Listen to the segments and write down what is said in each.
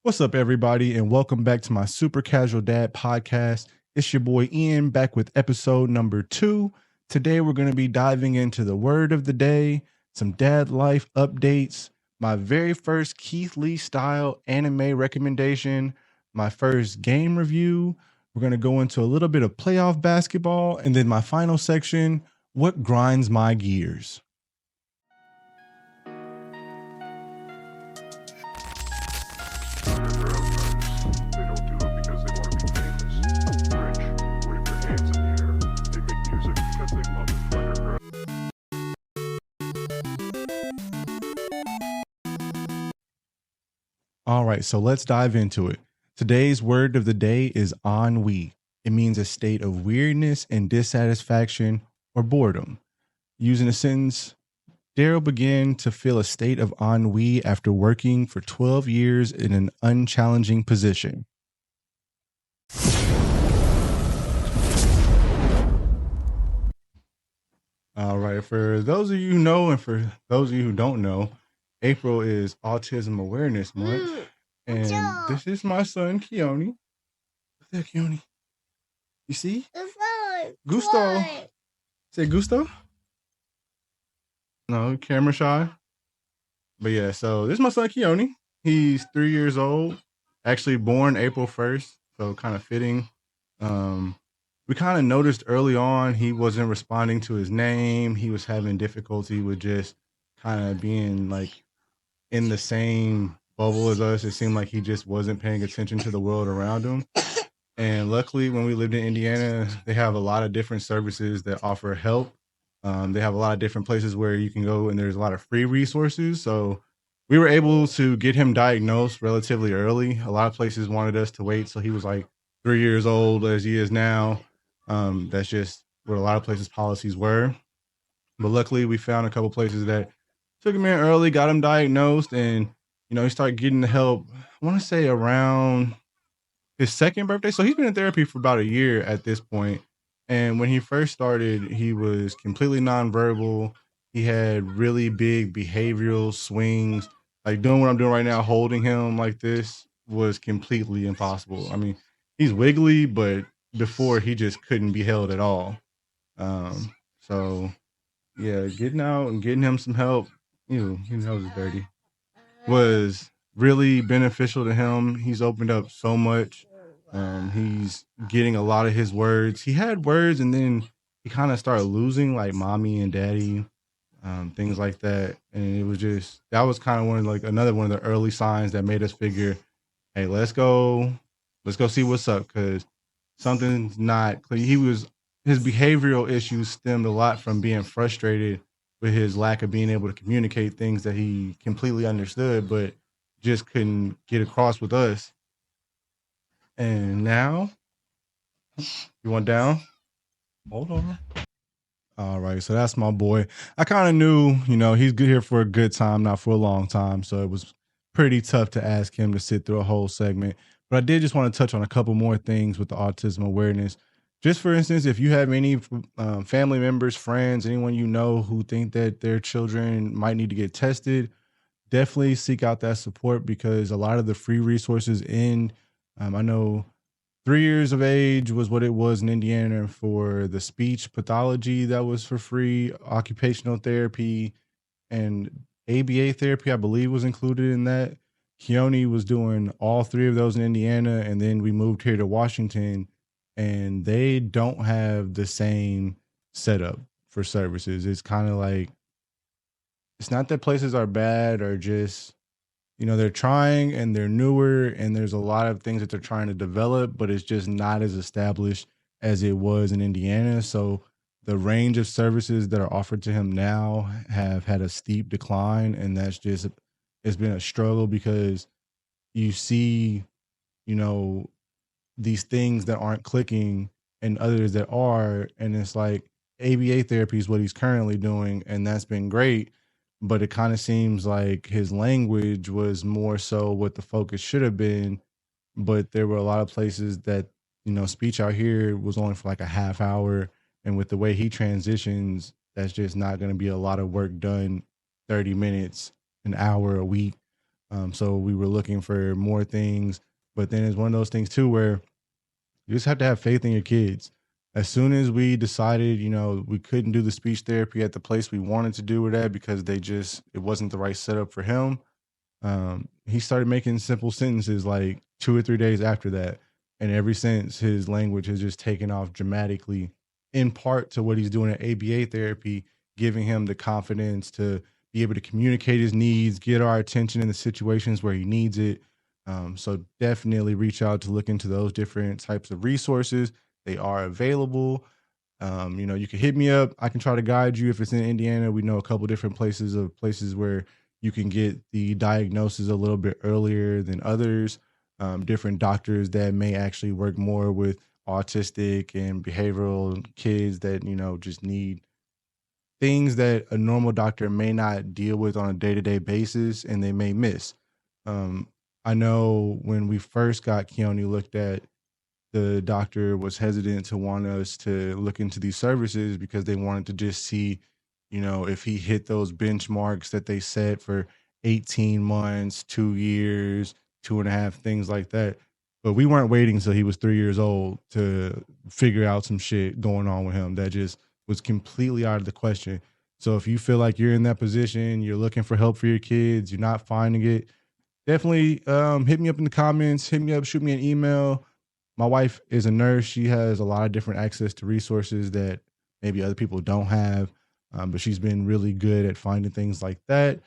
What's up, everybody, and welcome back to my Super Casual Dad podcast. It's your boy Ian back with episode number 2. Today, we're going to be diving into the word of the day, some dad life updates, my very first Keith Lee style anime recommendation, my first game review. We're going to go into a little bit of playoff basketball, and then my final section, what grinds my gears. All right, so let's dive into it. Today's word of the day is ennui. It means a state of weirdness and dissatisfaction or boredom. Using a sentence, Daryl began to feel a state of ennui after working for 12 years in an unchallenging position. All right, for those of you who know and for those of you who don't know, April is Autism Awareness Month. And this is my son, Keone. What's that, Keone? You see? Gusto. Say Gusto? No, camera shy. But yeah, so this is my son, Keone. He's 3 years old. Actually born April 1st. So kind of fitting. We kind of noticed early on he wasn't responding to his name. He was having difficulty with just kind of being like in the same bubble as us. It seemed like he just wasn't paying attention to the world around him. And luckily, when we lived in Indiana, they have a lot of different services that offer help. They have a lot of different places where you can go, and there's a lot of free resources. So we were able to get him diagnosed relatively early. A lot of places wanted us to wait till he was like 3 years old, as he is now. That's just what a lot of places' policies were. But luckily, we found a couple places that took him in early, got him diagnosed, and he started getting the help. I want to say around his second birthday. So he's been in therapy for about a year at this point. And when he first started, he was completely nonverbal. He had really big behavioral swings. Like doing what I'm doing right now, holding him like this was completely impossible. I mean, he's wiggly, but before he just couldn't be held at all. So yeah, getting out and getting him some help, his nose is dirty, was really beneficial to him. He's opened up so much. He's getting a lot of his words. He had words, and then he kind of started losing like mommy and daddy, things like that. And it was just, that was kind of another one of the early signs that made us figure, hey, let's go see what's up, because something's not clear. His behavioral issues stemmed a lot from being frustrated with his lack of being able to communicate things that he completely understood, but just couldn't get across with us. And now, you want down? Hold on. All right, so that's my boy. I kind of knew, he's good here for a good time, not for a long time. So it was pretty tough to ask him to sit through a whole segment. But I did just want to touch on a couple more things with the autism awareness. Just for instance, if you have any family members, friends, anyone you know who think that their children might need to get tested, definitely seek out that support, because a lot of the free resources I know 3 years of age was what it was in Indiana for the speech pathology that was for free, occupational therapy, and ABA therapy, I believe, was included in that. Keone was doing all 3 of those in Indiana, and then we moved here to Washington, and they don't have the same setup for services. It's kind of like, it's not that places are bad or just, they're trying and they're newer and there's a lot of things that they're trying to develop, but it's just not as established as it was in Indiana. So the range of services that are offered to him now have had a steep decline. And it's been a struggle, because you see, these things that aren't clicking and others that are. And it's like ABA therapy is what he's currently doing, and that's been great. But it kind of seems like his language was more so what the focus should have been. But there were a lot of places that, speech out here was only for like a half hour. And with the way he transitions, that's just not going to be a lot of work done 30 minutes, an hour a week. So we were looking for more things, but then it's one of those things too where you just have to have faith in your kids. As soon as we decided, we couldn't do the speech therapy at the place we wanted to do it at because it wasn't the right setup for him. He started making simple sentences like 2 or 3 days after that. And ever since, his language has just taken off dramatically, in part to what he's doing at ABA therapy, giving him the confidence to be able to communicate his needs, get our attention in the situations where he needs it. So definitely reach out to look into those different types of resources. They are available. You can hit me up. I can try to guide you if it's in Indiana. We know a couple different places where you can get the diagnosis a little bit earlier than others. Different doctors that may actually work more with autistic and behavioral kids that, just need things that a normal doctor may not deal with on a day-to-day basis and they may miss. Um, I know when we first got Keone looked at, the doctor was hesitant to want us to look into these services because they wanted to just see, if he hit those benchmarks that they set for 18 months, 2 years, 2.5, things like that. But we weren't waiting until he was 3 years old to figure out some shit going on with him. That just was completely out of the question. So if you feel like you're in that position, you're looking for help for your kids, you're not finding it, definitely hit me up in the comments, hit me up, shoot me an email. My wife is a nurse. She has a lot of different access to resources that maybe other people don't have, but she's been really good at finding things like that.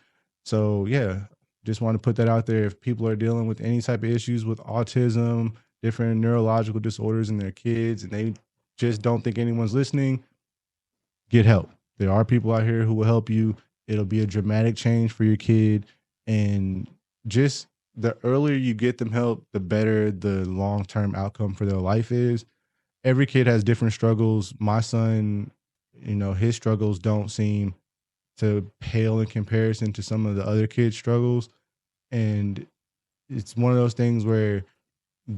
So yeah, just want to put that out there. If people are dealing with any type of issues with autism, different neurological disorders in their kids, and they just don't think anyone's listening, get help. There are people out here who will help you. It'll be a dramatic change for your kid. And just the earlier you get them help, the better the long-term outcome for their life is. Every kid has different struggles. My son, his struggles don't seem to pale in comparison to some of the other kids' struggles. And it's one of those things where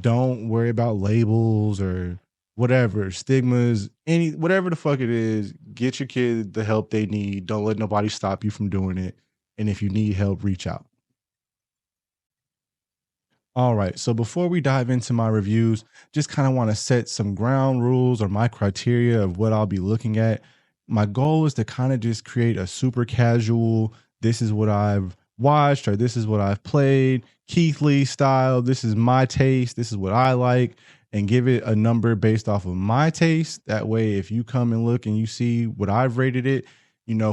don't worry about labels or whatever, stigmas, whatever the fuck it is. Get your kid the help they need. Don't let nobody stop you from doing it. And if you need help, reach out. All right. So before we dive into my reviews, just kind of want to set some ground rules or my criteria of what I'll be looking at. My goal is to kind of just create a super casual, this is what I've watched or this is what I've played, Keith Lee style. This is my taste. This is what I like, and give it a number based off of my taste. That way, if you come and look and you see what I've rated it,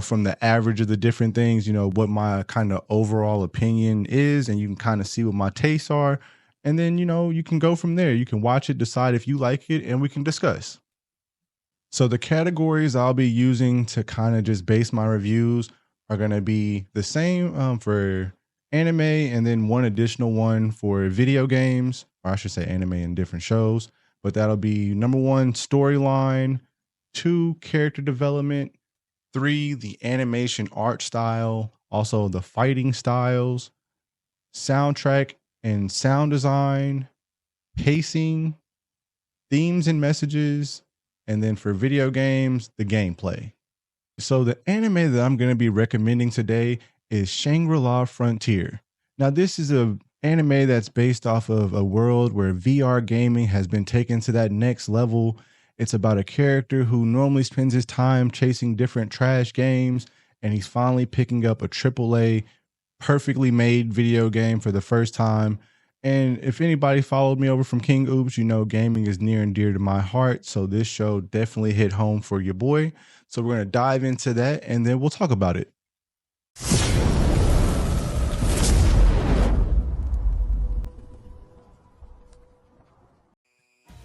from the average of the different things, what my kind of overall opinion is, and you can kind of see what my tastes are. And then, you can go from there. You can watch it, decide if you like it, and we can discuss. So the categories I'll be using to kind of just base my reviews are going to be the same for anime, and then one additional one for video games, or I should say anime and different shows. But that'll be number 1, storyline; 2, character development; 3, the animation art style, also the fighting styles; soundtrack and sound design; pacing; themes and messages; and then for video games, the gameplay. So the anime that I'm going to be recommending today is Shangri-La Frontier. Now, this is an anime that's based off of a world where VR gaming has been taken to that next level. It's about a character who normally spends his time chasing different trash games, and he's finally picking up a AAA, perfectly made video game for the first time. And if anybody followed me over from King Oops, gaming is near and dear to my heart. So this show definitely hit home for your boy. So we're going to dive into that, and then we'll talk about it.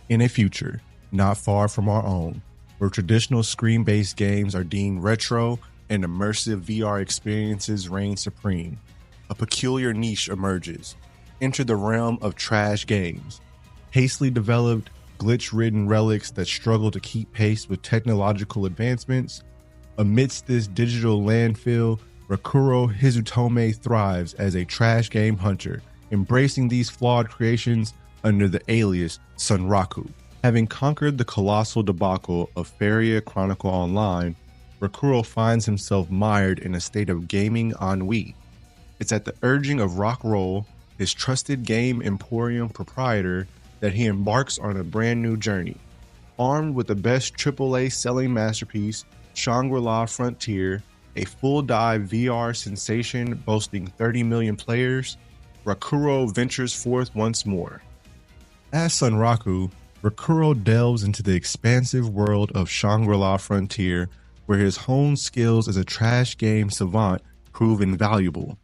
In a future not far from our own, where traditional screen-based games are deemed retro and immersive VR experiences reign supreme, a peculiar niche emerges. Enter the realm of trash games, hastily developed, glitch-ridden relics that struggle to keep pace with technological advancements. Amidst this digital landfill, Rakuro Hizutome thrives as a trash game hunter, embracing these flawed creations under the alias Sunraku. Having conquered the colossal debacle of Feria Chronicle Online, Rakuro finds himself mired in a state of gaming ennui. It's at the urging of Rock Roll, his trusted game emporium proprietor, that he embarks on a brand new journey. Armed with the best AAA selling masterpiece, Shangri-La Frontier, a full dive VR sensation boasting 30 million players, Rakuro ventures forth once more. As Sunraku, Rakuro delves into the expansive world of Shangri-La Frontier, where his honed skills as a trash game savant prove invaluable.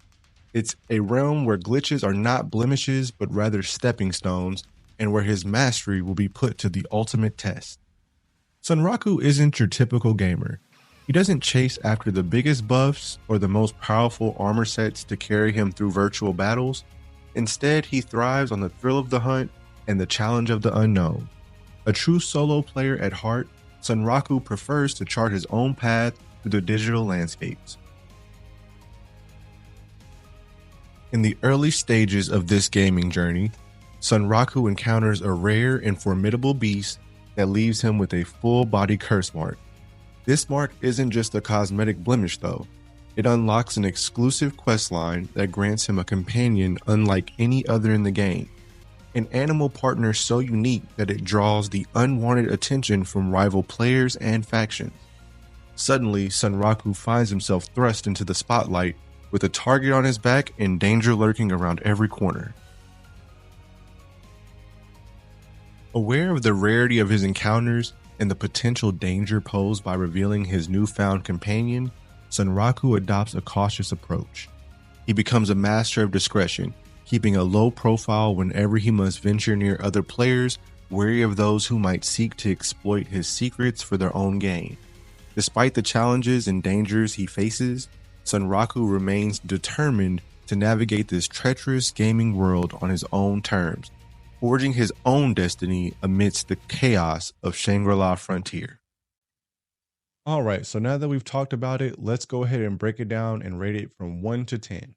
It's a realm where glitches are not blemishes, but rather stepping stones, and where his mastery will be put to the ultimate test. Sunraku isn't your typical gamer. He doesn't chase after the biggest buffs or the most powerful armor sets to carry him through virtual battles. Instead, he thrives on the thrill of the hunt and the challenge of the unknown. A true solo player at heart, Sunraku prefers to chart his own path through the digital landscapes. In the early stages of this gaming journey, Sunraku encounters a rare and formidable beast that leaves him with a full-body curse mark. This mark isn't just a cosmetic blemish though. It unlocks an exclusive questline that grants him a companion unlike any other in the game. An animal partner so unique that it draws the unwanted attention from rival players and factions. Suddenly, Sunraku finds himself thrust into the spotlight with a target on his back and danger lurking around every corner. Aware of the rarity of his encounters and the potential danger posed by revealing his newfound companion, Sunraku adopts a cautious approach. He becomes a master of discretion, keeping a low profile whenever he must venture near other players, wary of those who might seek to exploit his secrets for their own gain. Despite the challenges and dangers he faces, Sunraku remains determined to navigate this treacherous gaming world on his own terms, forging his own destiny amidst the chaos of Shangri-La Frontier. All right, so now that we've talked about it, let's go ahead and break it down and rate it from 1 to 10.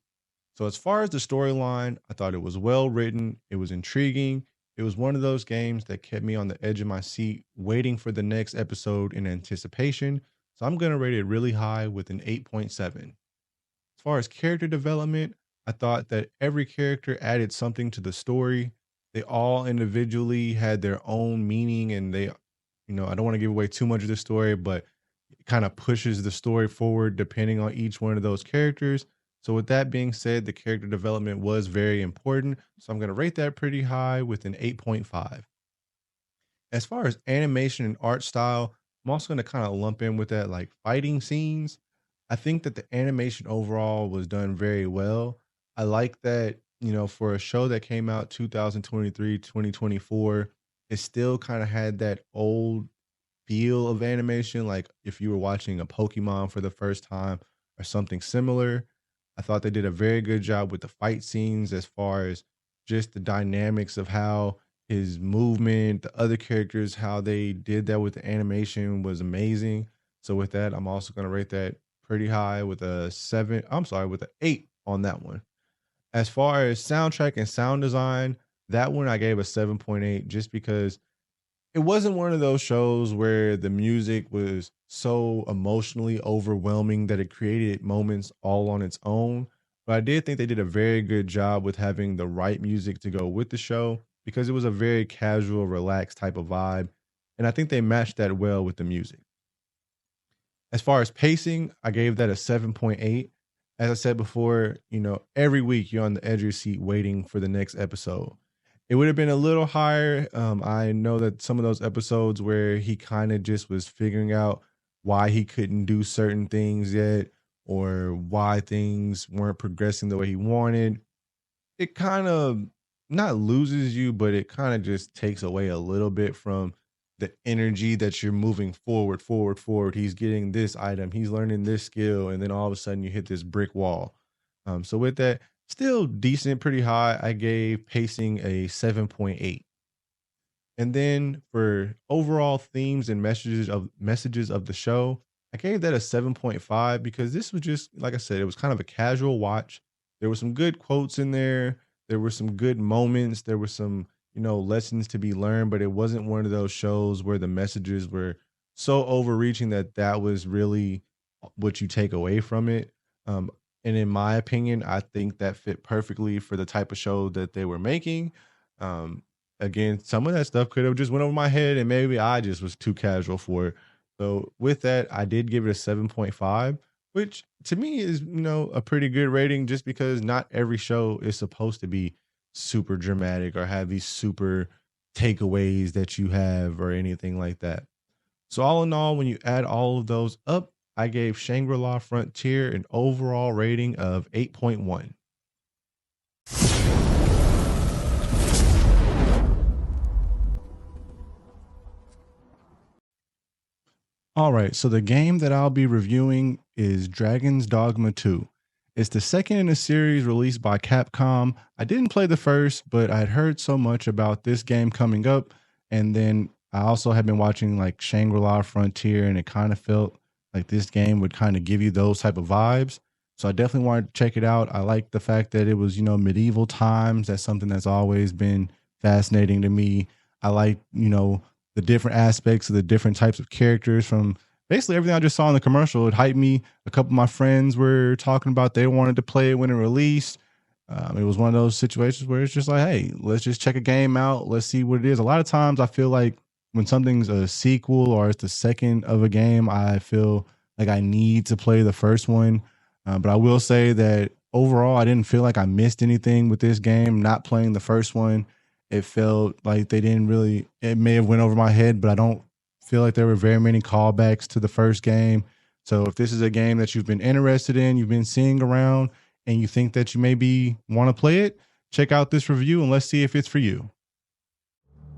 So as far as the storyline, I thought it was well written, it was intriguing, it was one of those games that kept me on the edge of my seat, waiting for the next episode in anticipation. So I'm going to rate it really high with an 8.7. As far as character development, I thought that every character added something to the story. They all individually had their own meaning, and I don't want to give away too much of the story, but it kind of pushes the story forward depending on each one of those characters. So with that being said, the character development was very important. So I'm going to rate that pretty high with an 8.5. As far as animation and art style, I'm also going to kind of lump in with that like fighting scenes. I think that the animation overall was done very well. I like that, for a show that came out 2023, 2024, it still kind of had that old feel of animation, like if you were watching a Pokemon for the first time or something similar. I thought they did a very good job with the fight scenes as far as just the dynamics of how his movement, the other characters, how they did that with the animation was amazing. So with that, I'm also going to rate that pretty high with a 7. I'm sorry, with an 8 on that one. As far as soundtrack and sound design, that one I gave a 7.8 just because it wasn't one of those shows where the music was so emotionally overwhelming that it created moments all on its own. But I did think they did a very good job with having the right music to go with the show because it was a very casual, relaxed type of vibe. And I think they matched that well with the music. As far as pacing, I gave that a 7.8. As I said before, every week you're on the edge of your seat waiting for the next episode. It would have been a little higher. I know that some of those episodes where he kind of just was figuring out why he couldn't do certain things yet or why things weren't progressing the way he wanted, it kind of not loses you, but it kind of just takes away a little bit from the energy that you're moving forward, forward, forward. He's getting this item, he's learning this skill, and then all of a sudden you hit this brick wall. So with that, still decent, pretty high. I gave pacing a 7.8. And then for overall themes and messages of the show, I gave that a 7.5 because this was just like I said, it was kind of a casual watch. There were some good quotes in there. There were some good moments. There were some, lessons to be learned, but it wasn't one of those shows where the messages were so overreaching that was really what you take away from it. Um, And in my opinion, I think that fit perfectly for the type of show that they were making. Um, Again, some of that stuff could have just went over my head, and maybe I just was too casual for it. So with that, I did give it a 7.5, which to me is, a pretty good rating just because not every show is supposed to be super dramatic or have these super takeaways that you have or anything like that. So all in all, when you add all of those up, I gave Shangri-La Frontier an overall rating of 8.1. All right, so the game that I'll be reviewing is Dragon's Dogma 2. It's the second in a series released by Capcom. I didn't play the first, but I had heard so much about this game coming up. And then I also had been watching like Shangri-La Frontier, and it kind of felt like this game would kind of give you those type of vibes. So I definitely wanted to check it out. I like the fact that it was, medieval times. That's something that's always been fascinating to me. I like, the different aspects of the different types of characters from basically everything I just saw in the commercial. It hyped me. A couple of my friends were talking about they wanted to play it when it released. It was one of those situations where it's just like, hey, let's just check a game out. Let's see what it is. A lot of times I feel like when something's a sequel or it's the second of a game, I feel like I need to play the first one. But I will say that overall, I didn't feel like I missed anything with this game, not playing the first one. It felt like they didn't really, it may have went over my head, but I don't feel like there were very many callbacks to the first game. So if this is a game that you've been interested in, you've been seeing around, and you think that you maybe want to play it, check out this review and let's see if it's for you.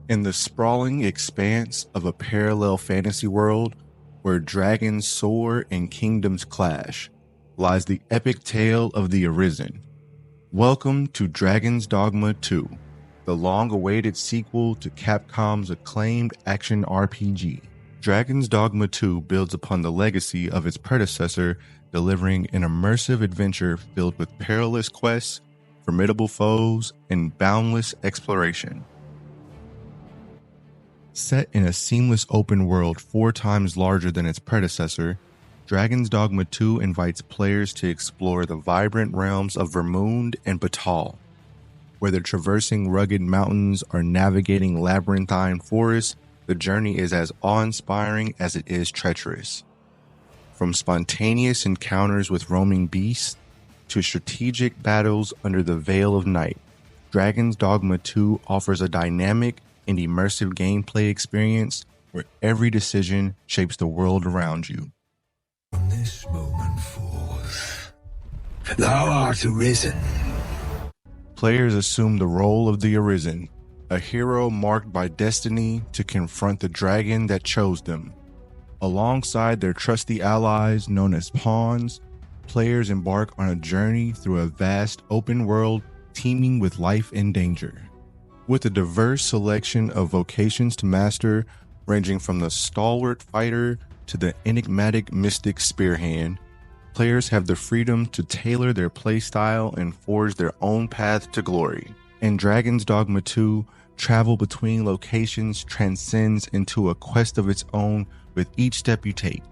In the sprawling expanse of a parallel fantasy world where dragons soar and kingdoms clash, lies the epic tale of the Arisen. Welcome to Dragon's Dogma 2, the long-awaited sequel to Capcom's acclaimed action RPG. Dragon's Dogma 2 builds upon the legacy of its predecessor, delivering an immersive adventure filled with perilous quests, formidable foes, and boundless exploration. Set in a seamless open world 4 times larger than its predecessor, Dragon's Dogma 2 invites players to explore the vibrant realms of Vermund and Batal. Whether traversing rugged mountains or navigating labyrinthine forests, the journey is as awe-inspiring as it is treacherous. From spontaneous encounters with roaming beasts to strategic battles under the veil of night, Dragon's Dogma 2 offers a dynamic and immersive gameplay experience where every decision shapes the world around you. From this moment forth, thou art arisen. Players assume the role of the Arisen, a hero marked by destiny to confront the dragon that chose them. Alongside their trusty allies known as pawns, players embark on a journey through a vast open world teeming with life and danger. With a diverse selection of vocations to master, ranging from the stalwart fighter to the enigmatic mystic spearhand, players have the freedom to tailor their playstyle and forge their own path to glory. In Dragon's Dogma 2, travel between locations transcends into a quest of its own with each step you take.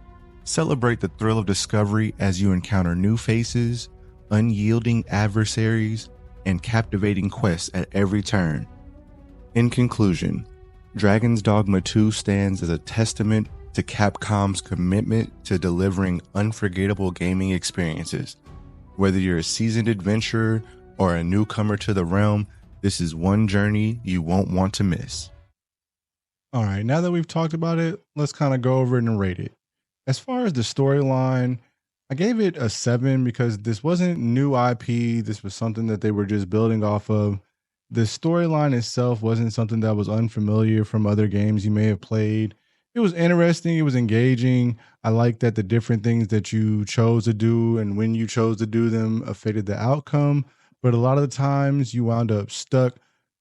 Celebrate the thrill of discovery as you encounter new faces, unyielding adversaries, and captivating quests at every turn. In conclusion, Dragon's Dogma 2 stands as a testament to Capcom's commitment to delivering unforgettable gaming experiences. Whether you're a seasoned adventurer or a newcomer to the realm, this is one journey you won't want to miss. All right, now that we've talked about it, let's kind of go over it and rate it. As far as the storyline, I gave it a 7 because this wasn't new IP. This was something that they were just building off of. The storyline itself wasn't something that was unfamiliar from other games you may have played. It was interesting. It was engaging. I like that the different things that you chose to do and when you chose to do them affected the outcome. But a lot of the times you wound up stuck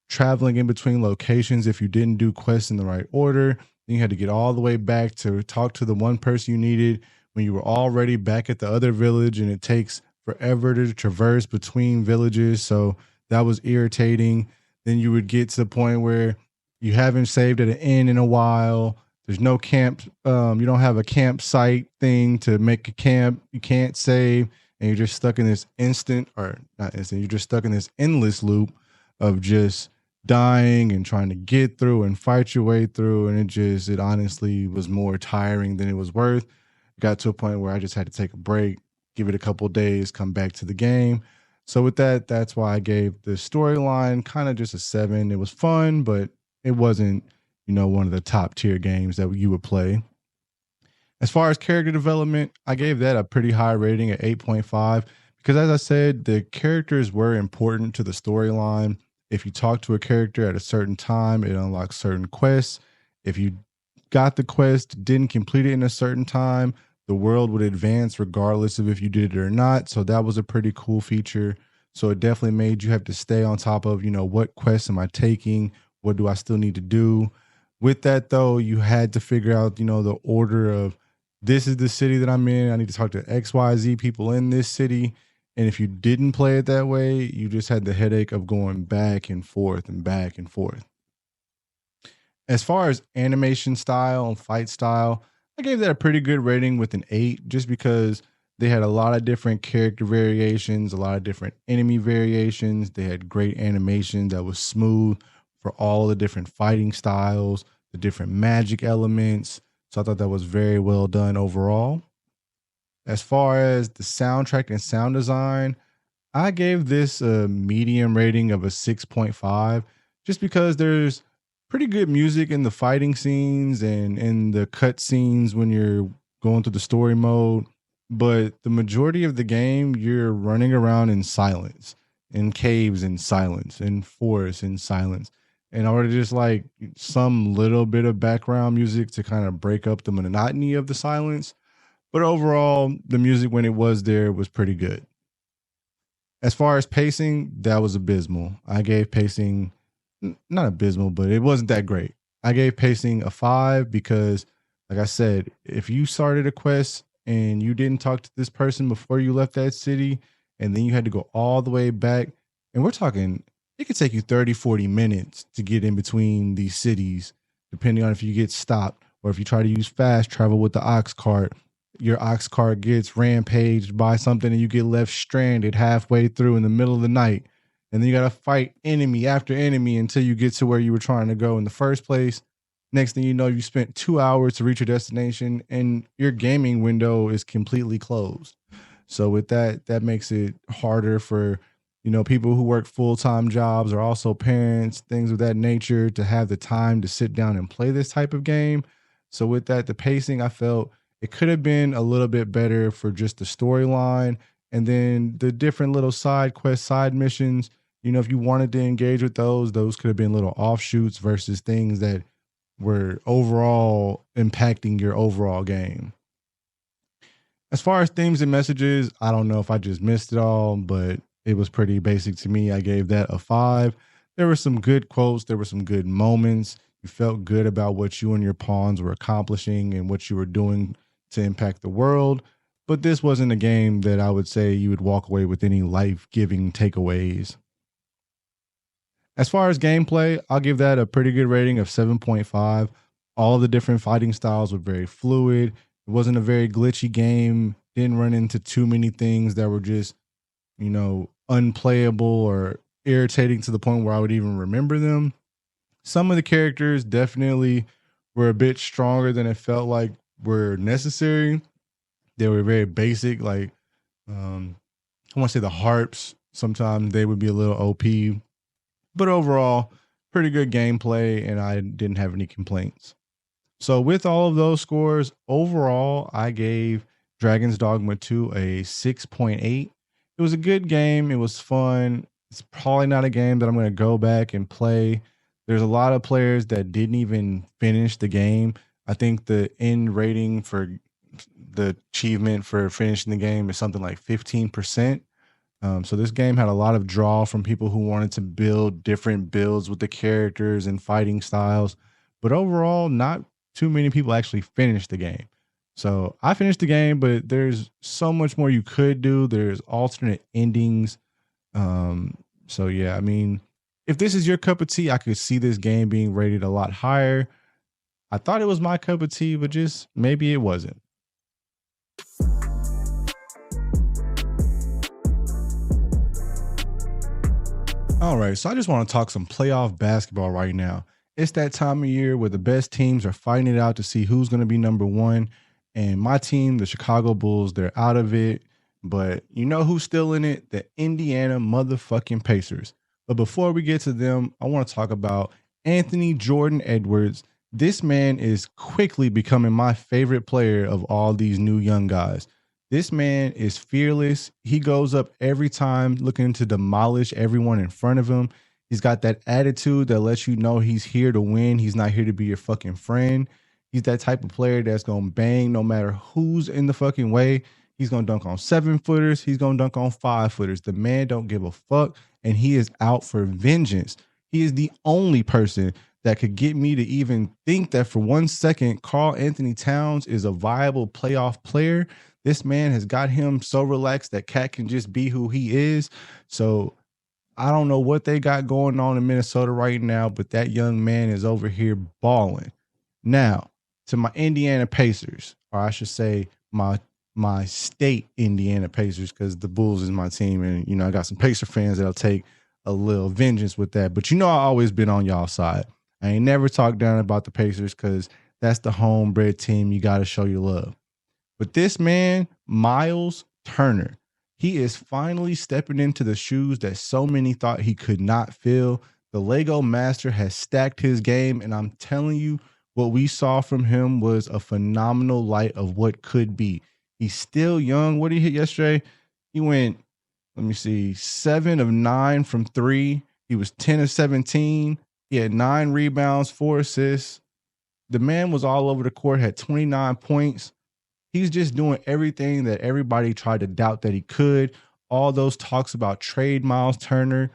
traveling in between locations if you didn't do quests in the right order. Then you had to get all the way back to talk to the one person you needed when you were already back at the other village, and it takes forever to traverse between villages. So that was irritating. Then you would get to the point where you haven't saved at an inn in a while. There's no camp. You don't have a campsite thing to make a camp. You can't save. and you're just stuck in this instant, or not instant, you're just stuck in this endless loop of just dying and trying to get through and fight your way through. And it honestly was more tiring than it was worth. Got to a point where I just had to take a break, give it a couple of days, come back to the game. So with that, that's why I gave the storyline kind of just a 7. It was fun, but it wasn't, one of the top tier games that you would play. As far as character development, I gave that a pretty high rating at 8.5 because, as I said, the characters were important to the storyline. If you talk to a character at a certain time, it unlocks certain quests. If you got the quest, didn't complete it in a certain time, the world would advance regardless of if you did it or not. So that was a pretty cool feature. So it definitely made you have to stay on top of, what quests am I taking? What do I still need to do? With that, though, you had to figure out, the order of this is the city that I'm in. I need to talk to XYZ people in this city. And if you didn't play it that way, you just had the headache of going back and forth and back and forth. As far as animation style and fight style, I gave that a pretty good rating with an 8 just because they had a lot of different character variations, a lot of different enemy variations. They had great animation that was smooth for all the different fighting styles, the different magic elements. So I thought that was very well done overall. As far as the soundtrack and sound design, I gave this a medium rating of a 6.5 just because there's pretty good music in the fighting scenes and in the cut scenes when you're going through the story mode. But the majority of the game, you're running around in silence, in caves in silence, in forests in silence. And I would just like some little bit of background music to kind of break up the monotony of the silence. But overall, the music when it was there was pretty good. As far as pacing, that was abysmal. I gave pacing, not abysmal, but it wasn't that great. I gave pacing a 5 because, like I said, if you started a quest and you didn't talk to this person before you left that city, and then you had to go all the way back, and we're talking, it could take you 30, 40 minutes to get in between these cities, depending on if you get stopped or if you try to use fast travel with the ox cart. Your ox cart gets rampaged by something and you get left stranded halfway through in the middle of the night. And then you got to fight enemy after enemy until you get to where you were trying to go in the first place. Next thing you know, you spent 2 hours to reach your destination and your gaming window is completely closed. So with that, that makes it harder for, people who work full-time jobs or also parents, things of that nature, to have the time to sit down and play this type of game. So with that, the pacing, I felt it could have been a little bit better for just the storyline. And then the different little side quests, side missions, if you wanted to engage with those could have been little offshoots versus things that were overall impacting your overall game. As far as themes and messages, I don't know if I just missed it all, but it was pretty basic to me. I gave that a 5. There were some good quotes. There were some good moments. You felt good about what you and your pawns were accomplishing and what you were doing to impact the world. But this wasn't a game that I would say you would walk away with any life-giving takeaways. As far as gameplay, I'll give that a pretty good rating of 7.5. All of the different fighting styles were very fluid. It wasn't a very glitchy game. Didn't run into too many things that were just, unplayable or irritating to the point where I would even remember them. Some of the characters definitely were a bit stronger than it felt like were necessary. They were very basic, like I want to say the harps. Sometimes they would be a little OP, but overall, pretty good gameplay, and I didn't have any complaints. So with all of those scores, overall, I gave Dragon's Dogma 2 a 6.8. It was a good game. It was fun. It's probably not a game that I'm going to go back and play. There's a lot of players that didn't even finish the game. I think the end rating for the achievement for finishing the game is something like 15%. So this game had a lot of draw from people who wanted to build different builds with the characters and fighting styles. But overall, not too many people actually finished the game. So I finished the game, but there's so much more you could do. There's alternate endings. So yeah, I mean, if this is your cup of tea, I could see this game being rated a lot higher. I thought it was my cup of tea, but just maybe it wasn't. All right, so I just want to talk some playoff basketball right now. It's that time of year where the best teams are fighting it out to see who's going to be number one. And my team, the Chicago Bulls, they're out of it. But you know who's still in it? The Indiana motherfucking Pacers. But before we get to them, I want to talk about Anthony Jordan Edwards. This man is quickly becoming my favorite player of all these new young guys. This man is fearless. He goes up every time looking to demolish everyone in front of him. He's got that attitude that lets you know he's here to win. He's not here to be your fucking friend. He's that type of player that's going to bang no matter who's in the fucking way. He's going to dunk on 7-footers. He's going to dunk on 5-footers. The man don't give a fuck, and he is out for vengeance. He is the only person that could get me to even think that for 1 second, Karl Anthony Towns is a viable playoff player. This man has got him so relaxed that Cat can just be who he is. So I don't know what they got going on in Minnesota right now, but that young man is over here balling. Now, to my Indiana Pacers, or I should say my state Indiana Pacers, because the Bulls is my team, and you know I got some Pacer fans that'll take a little vengeance with that. But you know I always been on y'all side. I ain't never talked down about the Pacers because that's the homebred team. You got to show your love. But this man, Miles Turner, he is finally stepping into the shoes that so many thought he could not fill. The Lego Master has stacked his game, and I'm telling you, what we saw from him was a phenomenal light of what could be. He's still young. What did he hit yesterday? He went, 7 of 9 from 3. He was 10 of 17. He had 9 rebounds, 4 assists. The man was all over the court, had 29 points. He's just doing everything that everybody tried to doubt that he could. All those talks about trade Miles Turner.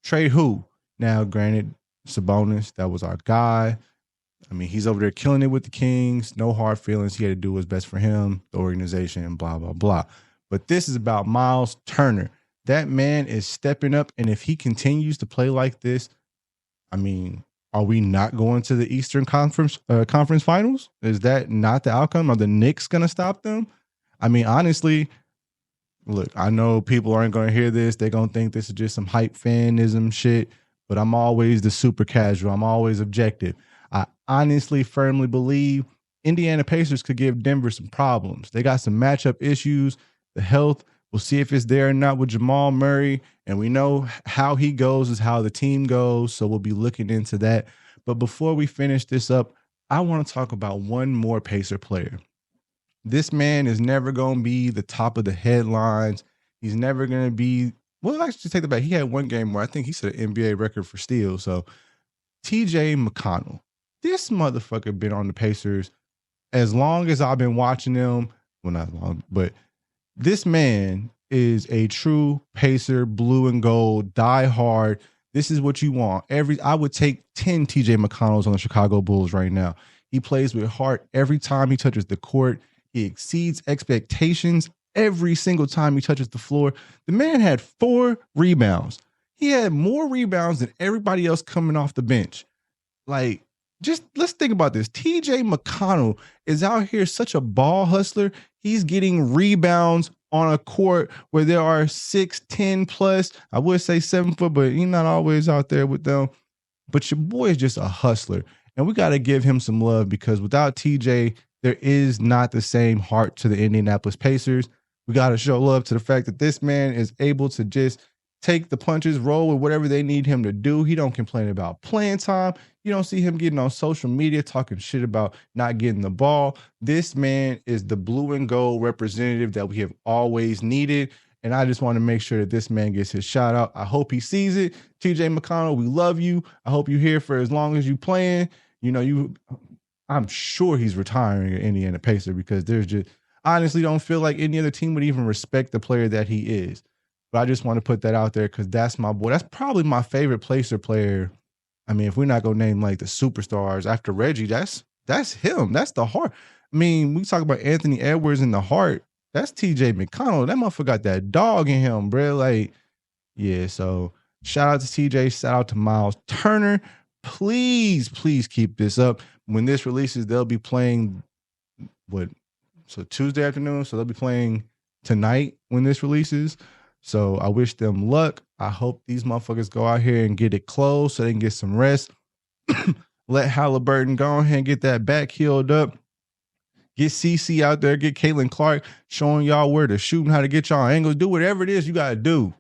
Trade who? Now, granted, Sabonis, that was our guy. I mean, he's over there killing it with the Kings. No hard feelings. He had to do what's best for him, the organization, and blah, blah, blah. But this is about Miles Turner. That man is stepping up, and if he continues to play like this, I mean, are we not going to the Eastern Conference Finals? Is that not the outcome? Are the Knicks going to stop them? I mean, honestly, look, I know people aren't going to hear this. They're going to think this is just some hype fanism shit, but I'm always the super casual. I'm always objective. I honestly, firmly believe Indiana Pacers could give Denver some problems. They got some matchup issues. The health, we'll see if it's there or not with Jamal Murray. And we know how he goes is how the team goes. So we'll be looking into that. But before we finish this up, I want to talk about one more Pacer player. This man is never going to be the top of the headlines. He's never going to be, well, I should take that back. He had one game where I think he set an NBA record for steals. So TJ McConnell, this motherfucker been on the Pacers as long as I've been watching them. Well, not long, but this man is a true Pacer, blue and gold, die hard. This is what you want. I would take 10 TJ McConnells on the Chicago Bulls right now. He plays with heart every time he touches the court. He exceeds expectations every single time he touches the floor. The man had 4 rebounds. He had more rebounds than everybody else coming off the bench. Like, just let's think about this. TJ McConnell is out here such a ball hustler. He's getting rebounds on a court where there are 6'10 plus. I would say 7 foot, but he's not always out there with them. But your boy is just a hustler. And we got to give him some love because without TJ, there is not the same heart to the Indianapolis Pacers. We got to show love to the fact that this man is able to just take the punches, roll with whatever they need him to do. He don't complain about playing time. You don't see him getting on social media talking shit about not getting the ball. This man is the blue and gold representative that we have always needed. And I just want to make sure that this man gets his shout out. I hope he sees it. TJ McConnell, we love you. I hope you're here for as long as you playing. You know, I'm sure he's retiring at Indiana Pacer because there's just honestly don't feel like any other team would even respect the player that he is. But I just want to put that out there because that's my boy. That's probably my favorite Pacer player. I mean, if we're not going to name like the superstars after Reggie, that's him. That's the heart. I mean, we talk about Anthony Edwards in the heart. That's TJ McConnell. That motherfucker got that dog in him, bro. Like, yeah, so shout out to TJ. Shout out to Miles Turner. Please keep this up. When this releases, they'll be playing Tuesday afternoon. So they'll be playing tonight when this releases. So I wish them luck. I hope these motherfuckers go out here and get it closed so they can get some rest. Let Halliburton go ahead and get that back healed up. Get CC out there, get Caitlin Clark showing y'all where to shoot and how to get y'all angles. Do whatever it is you got to do,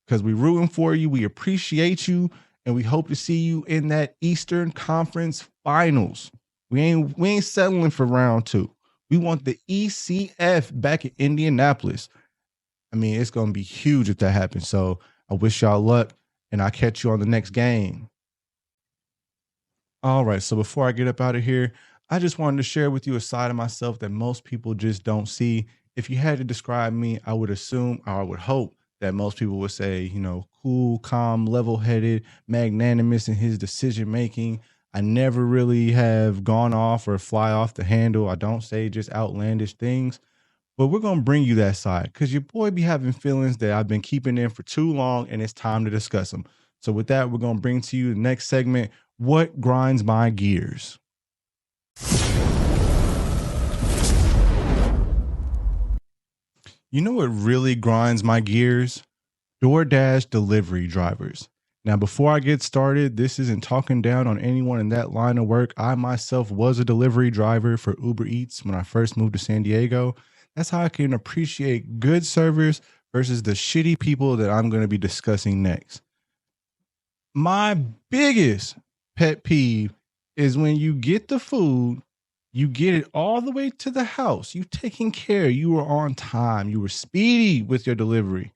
because we rooting for you. We appreciate you, and we hope to see you in that Eastern Conference Finals. We ain't settling for round 2. We want the ECF back in Indianapolis. I mean, it's going to be huge if that happens. So I wish y'all luck, and I'll catch you on the next game. All right, so before I get up out of here, I just wanted to share with you a side of myself that most people just don't see. If you had to describe me, I would assume, or I would hope, that most people would say, cool, calm, level-headed, magnanimous in his decision-making. I never really have gone off or fly off the handle. I don't say just outlandish things. But we're going to bring you that side, because your boy be having feelings that I've been keeping in for too long, and it's time to discuss them. So with that, we're going to bring to you the next segment, What Grinds My Gears? You know what really grinds my gears? DoorDash delivery drivers. Now, before I get started, this isn't talking down on anyone in that line of work. I myself was a delivery driver for Uber Eats when I first moved to San Diego. That's how I can appreciate good service versus the shitty people that I'm going to be discussing next. My biggest pet peeve is when you get the food, you get it all the way to the house. You taking care, you were on time, you were speedy with your delivery.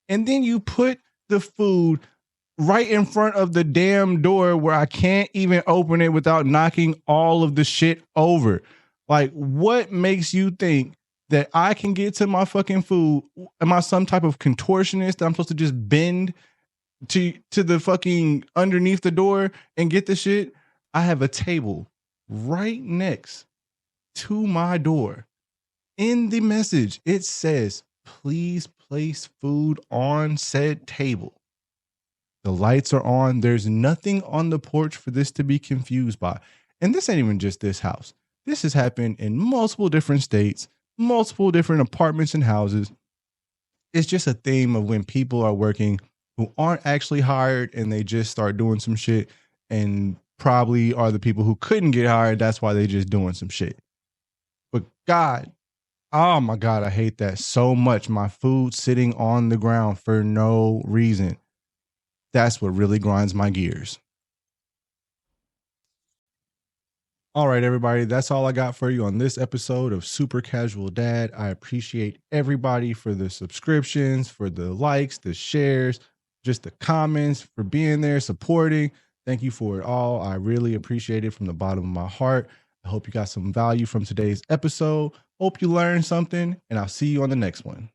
And then you put the food right in front of the damn door where I can't even open it without knocking all of the shit over. Like, what makes you think that I can get to my fucking food? Am I some type of contortionist that I'm supposed to just bend to the fucking underneath the door and get the shit? I have a table right next to my door. In the message, it says, please place food on said table. The lights are on. There's nothing on the porch for this to be confused by. And this ain't even just this house. This has happened in multiple different states, multiple different apartments and houses. It's just a theme of when people are working who aren't actually hired and they just start doing some shit, and probably are the people who couldn't get hired. That's why they just doing some shit. But God, oh my God, I hate that so much. My food sitting on the ground for no reason. That's what really grinds my gears. All right, everybody, that's all I got for you on this episode of Super Casual Dad. I appreciate everybody for the subscriptions, for the likes, the shares, just the comments, for being there, supporting. Thank you for it all. I really appreciate it from the bottom of my heart. I hope you got some value from today's episode. Hope you learned something, and I'll see you on the next one.